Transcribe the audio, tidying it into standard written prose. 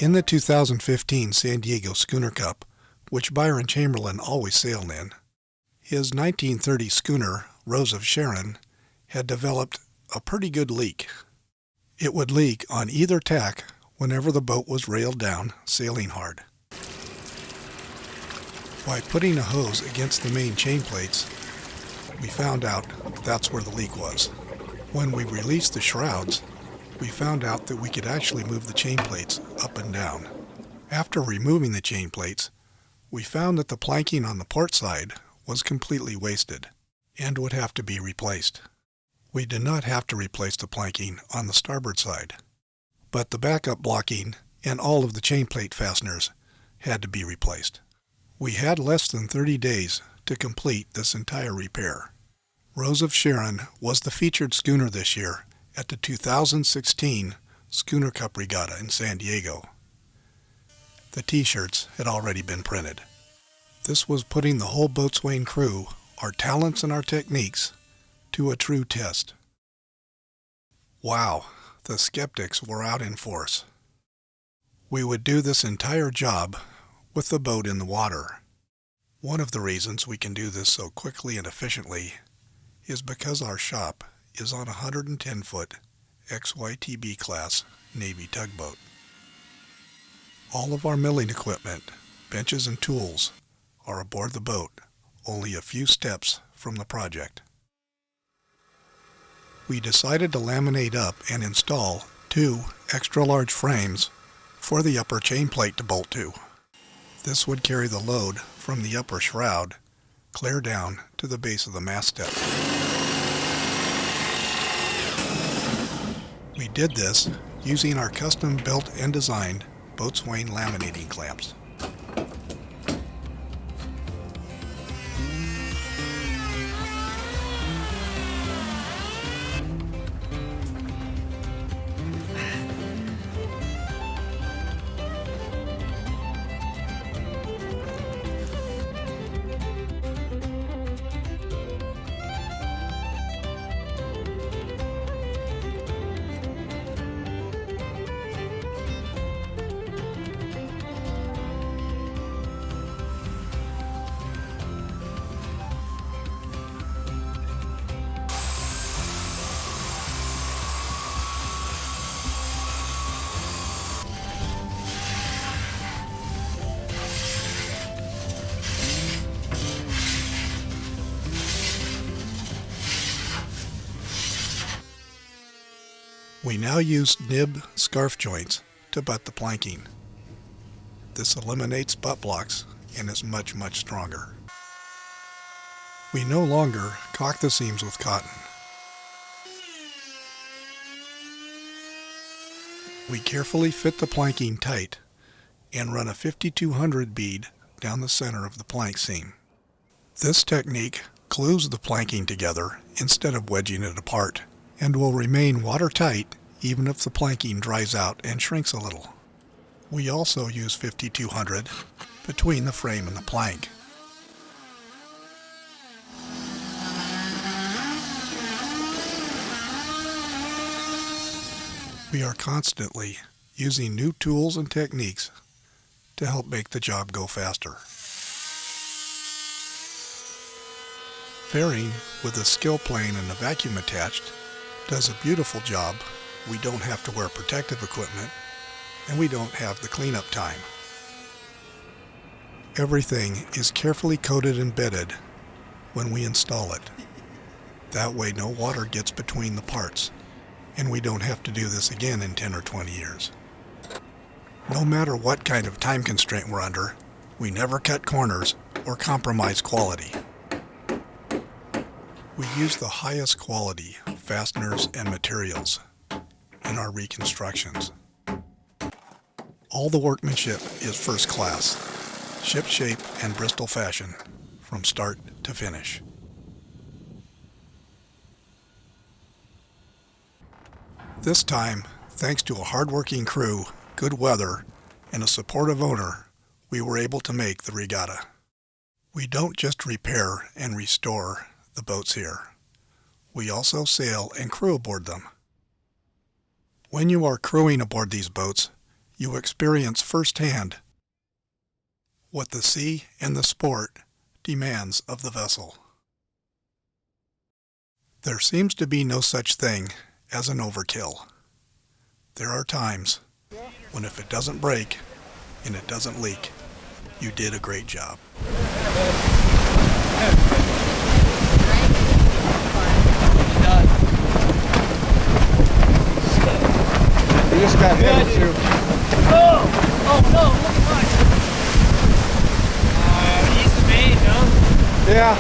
In the 2015 San Diego Schooner Cup, which Byron Chamberlain always sailed in, his 1930 schooner, Rose of Sharon, had developed a pretty good leak. It would leak on either tack whenever the boat was railed down, sailing hard. By putting a hose against the main chain plates, we found out that's where the leak was. When we released the shrouds, we found out that we could actually move the chain plates up and down. After removing the chain plates, we found that the planking on the port side was completely wasted and would have to be replaced. We did not have to replace the planking on the starboard side, but the backup blocking and all of the chain plate fasteners had to be replaced. We had less than 30 days to complete this entire repair. Rose of Sharon was the featured schooner this year at the 2016 Schooner Cup Regatta in San Diego. The t-shirts had already been printed. This was putting the whole boatswain crew, our talents and our techniques, to a true test. Wow, the skeptics were out in force. We would do this entire job with the boat in the water. One of the reasons we can do this so quickly and efficiently is because our shop is on a 110-foot XYTB class Navy tugboat. All of our milling equipment, benches and tools are aboard the boat, only a few steps from the project. We decided to laminate up and install 2 extra-large frames for the upper chain plate to bolt to. This would carry the load from the upper shroud clear down to the base of the mast step. We did this using our custom-built and designed boatswain laminating clamps. We now use nib scarf joints to butt the planking. This eliminates butt blocks and is much stronger. We no longer caulk the seams with cotton. We carefully fit the planking tight and run a 5200 bead down the center of the plank seam. This technique glues the planking together instead of wedging it apart, and will remain watertight even if the planking dries out and shrinks a little. We also use 5200 between the frame and the plank. We are constantly using new tools and techniques to help make the job go faster. Fairing with a skill plane and a vacuum attached does a beautiful job. We don't have to wear protective equipment, and we don't have the cleanup time. Everything is carefully coated and bedded when we install it. That way no water gets between the parts, and we don't have to do this again in 10 or 20 years. No matter what kind of time constraint we're under, we never cut corners or compromise quality. We use the highest quality fasteners and materials in our reconstructions. All the workmanship is first class, ship shape and Bristol fashion from start to finish. This time, thanks to a hard-working crew, good weather, and a supportive owner, we were able to make the regatta. We don't just repair and restore the boats here. We also sail and crew aboard them. When you are crewing aboard these boats, you experience firsthand what the sea and the sport demands of the vessel. There seems to be no such thing as an overkill. There are times when if it doesn't break and it doesn't leak, you did a great job. We just got headed to. Oh no, look at mine. He's the main, no? Yeah.